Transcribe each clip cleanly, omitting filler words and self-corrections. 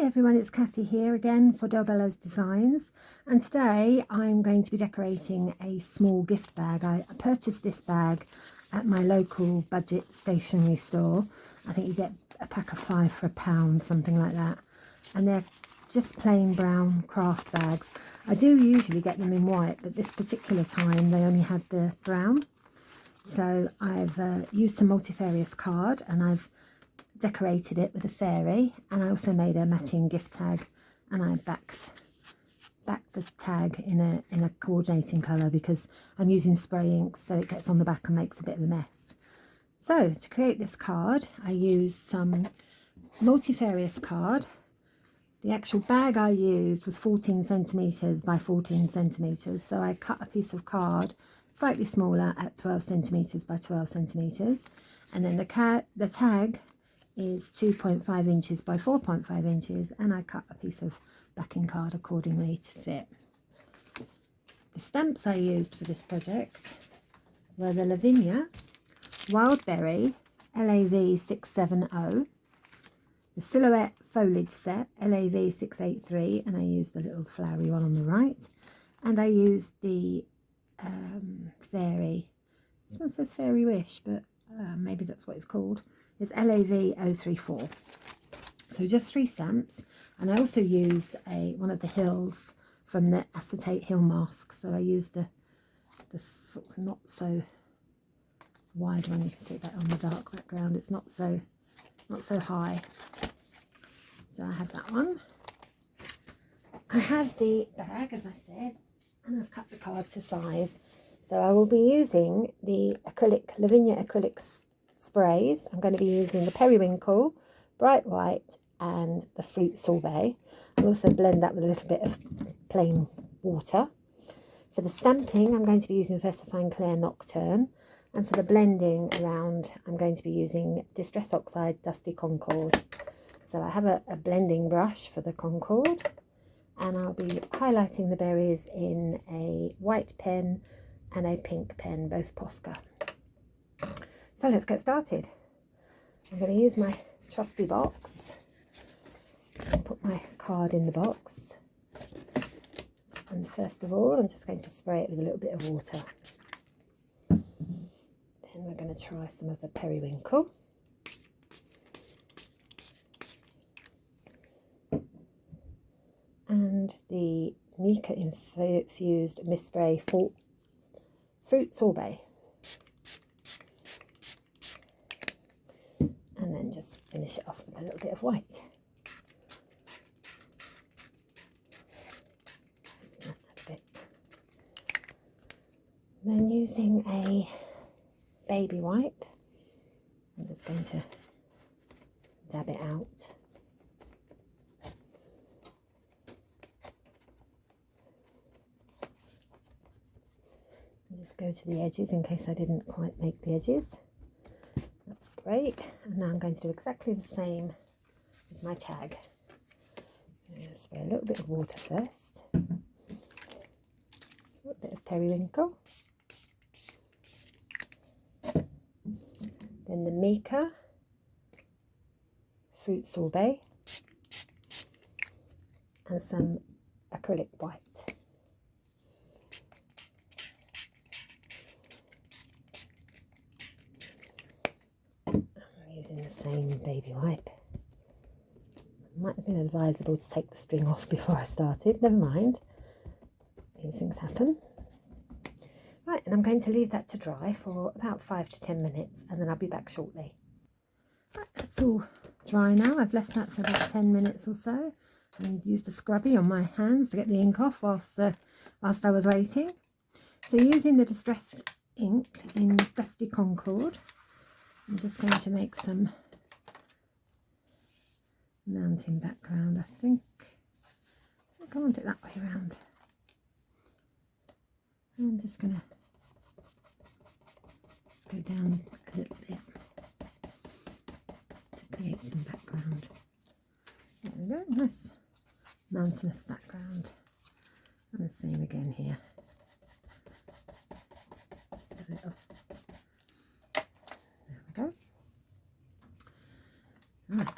everyone, it's Kathy here again for Bello's Designs, and today I'm going to be decorating a small gift bag. I purchased this bag at my local budget stationery store. I think you get a pack of 5 for £1, something like that, and they're just plain brown craft bags. I do usually get them in white, but this particular time they only had the brown. So I've used some Multifarious card and I've decorated it with a fairy, and I also made a matching gift tag, and I backed the tag in a coordinating colour because I'm using spray ink, so it gets on the back and makes a bit of a mess. So to create this card I used some Multifarious card. The actual bag I used was 14 centimetres by 14 centimetres, so I cut a piece of card slightly smaller at 12 centimetres by 12 centimetres, and then the tag is 2.5 inches by 4.5 inches, and I cut a piece of backing card accordingly to fit. The stamps I used for this project were the Lavinia Wild Berry LAV 670, the Silhouette Foliage Set LAV 683, and I used the little flowery one on the right, and I used the fairy, this one says Fairy Wish, but maybe that's what it's called, is LAV 034. So just 3 stamps, and I also used one of the hills from the acetate hill mask. So I used the sort of not so wide one. You can see that on the dark background. It's not so high. So I have that one. I have the bag, as I said, and I've cut the card to size. So I will be using the Lavinia acrylic sprays. I'm going to be using the periwinkle, bright white, and the fruit sorbet. I'll also blend that with a little bit of plain water. For the stamping I'm going to be using VersaFine Clair Nocturne, and for the blending around I'm going to be using Distress Oxide Dusty Concord. So I have a blending brush for the Concord, and I'll be highlighting the berries in a white pen and a pink pen, both Posca. So let's get started. I'm going to use my trusty box and put my card in the box. And first of all, I'm just going to spray it with a little bit of water. Then we're going to try some of the periwinkle. And the Mica infused mist spray fruit sorbet. And then just finish it off with a little bit of white. Then using a baby wipe, I'm just going to dab it out. And just go to the edges in case I didn't quite make the edges. That's great. And now I'm going to do exactly the same with my tag. So I'm going to spray a little bit of water first, a little bit of periwinkle, then the Mica fruit sorbet, and some acrylic white. Using the same baby wipe. It might have been advisable to take the string off before I started. Never mind. These things happen. Right, and I'm going to leave that to dry for about 5 to 10 minutes, and then I'll be back shortly. Right, that's all dry now. I've left that for about 10 minutes or so, and used a scrubby on my hands to get the ink off whilst I was waiting. So using the Distress ink in Dusty Concord, I'm just going to make some mountain background, I think I want it that way around. I'm just going to go down a little bit to create some background. There we go, nice mountainous background. And the same again here. Just a little. There we go. Right.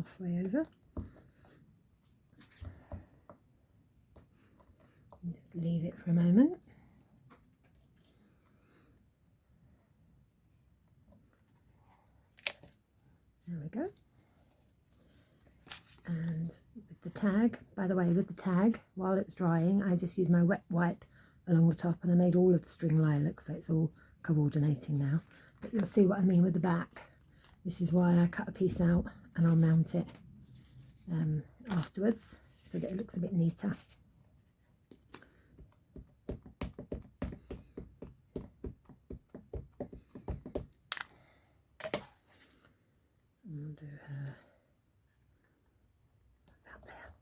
halfway over. And just leave it for a moment. There we go. And with the tag, by the way, with the tag, while it's drying, I just used my wet wipe along the top and I made all of the string lilac, so it's all coordinating now. But you'll see what I mean with the back. This is why I cut a piece out and I'll mount it afterwards so that it looks a bit neater. I'll do her about there.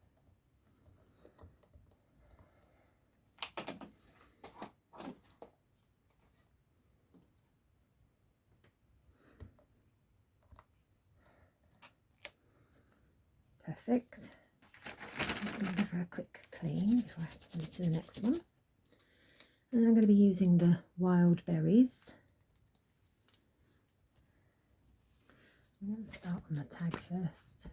Perfect. I'm going to give her a quick clean before I move to the next one. And then I'm going to be using the wild berries. I'm going to start on the tag first.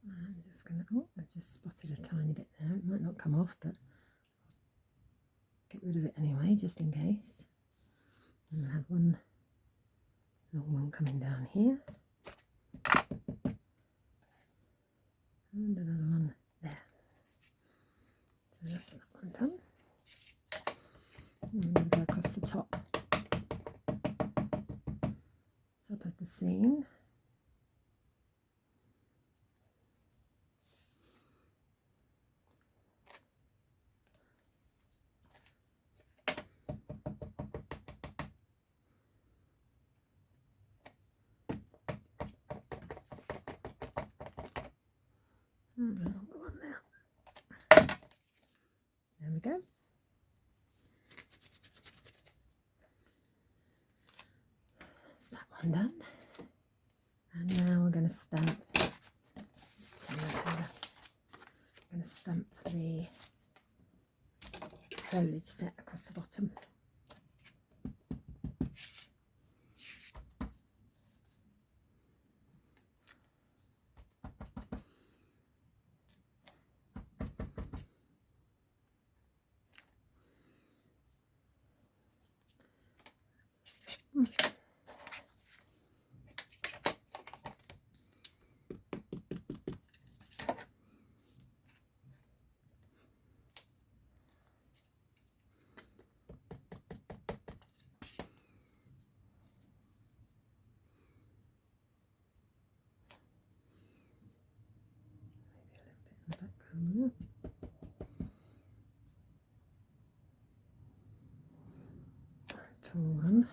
I'm just going to, oh, I've just spotted a tiny bit there. It might not come off, but get rid of it anyway, just in case. And I have one long one coming down here. And another one there. So that's that one done. And I'm going to go across the top of the seam. And another one there. There we go. That's that one done. And now we're going to stamp. I'm going to stamp the foliage set across the bottom. Tall one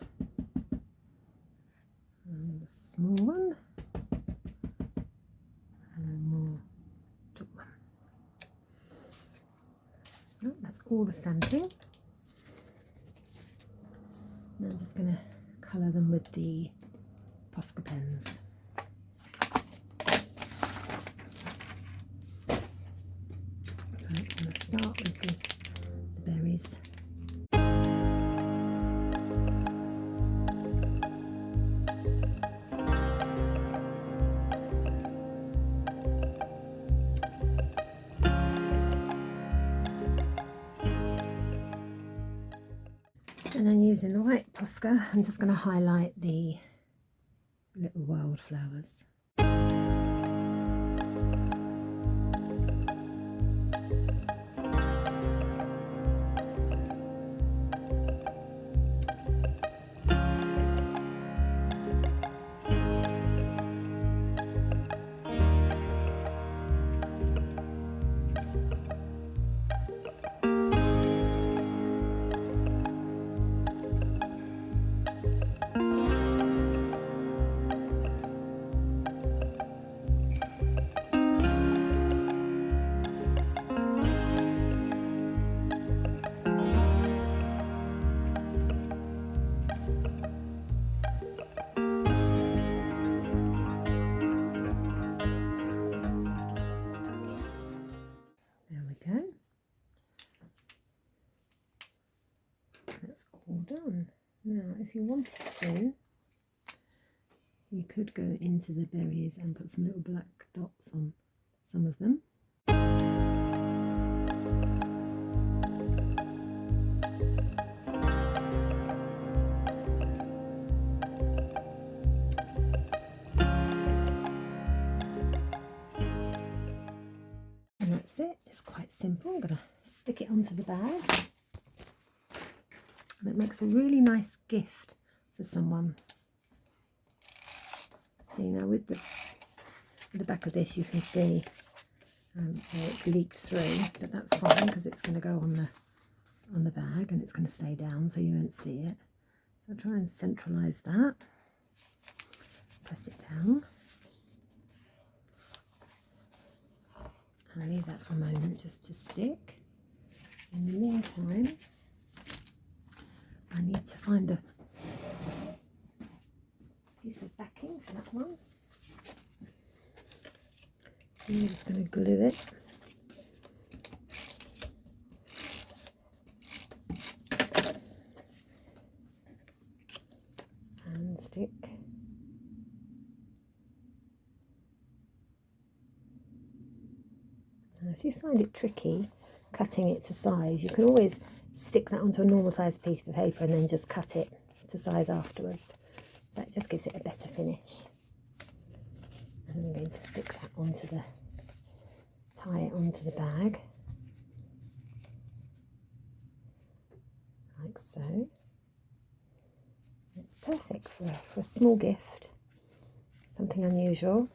and a small one and a more tall one. Oh, that's all the stamping. Now I'm just going to colour them with the Posca pens. So I'm going to start with the berries. And then using the white Posca, I'm just going to highlight the little wildflowers. That's all done. Now, if you wanted to, You could go into the berries and put some little black dots on some of them. And that's it. It's quite simple. I'm going to stick it onto the bag. And it makes a really nice gift for someone. See, now with the back of this you can see where it's leaked through, but that's fine because it's going to go on the bag and it's going to stay down so you won't see it. So try and centralise that. Press it down. And leave that for a moment just to stick. In the meantime, I need to find a piece of backing for that one. I'm just going to glue it. And stick. And if you find it tricky cutting it to size, you can always stick that onto a normal sized piece of paper and then just cut it to size afterwards. So that just gives it a better finish. And then I'm going to stick that onto tie it onto the bag, like so. It's perfect for a small gift, something unusual.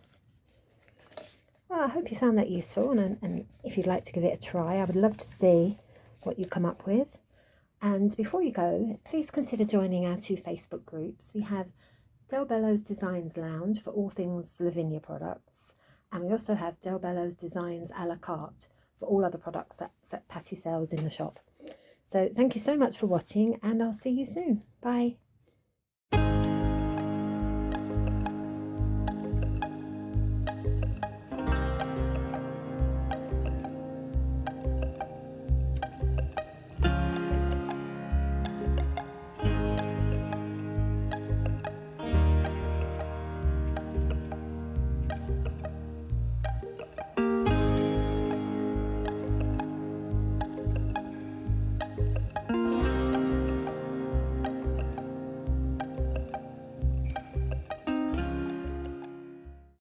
Well, I hope you found that useful, and if you'd like to give it a try, I would love to see what you come up with. And before you go, please consider joining our 2 Facebook groups. We have Del Bello's Designs Lounge for all things Lavinia products, and we also have Del Bello's Designs a la carte for all other products that Patty sells in the shop. So thank you so much for watching, and I'll see you soon. Bye.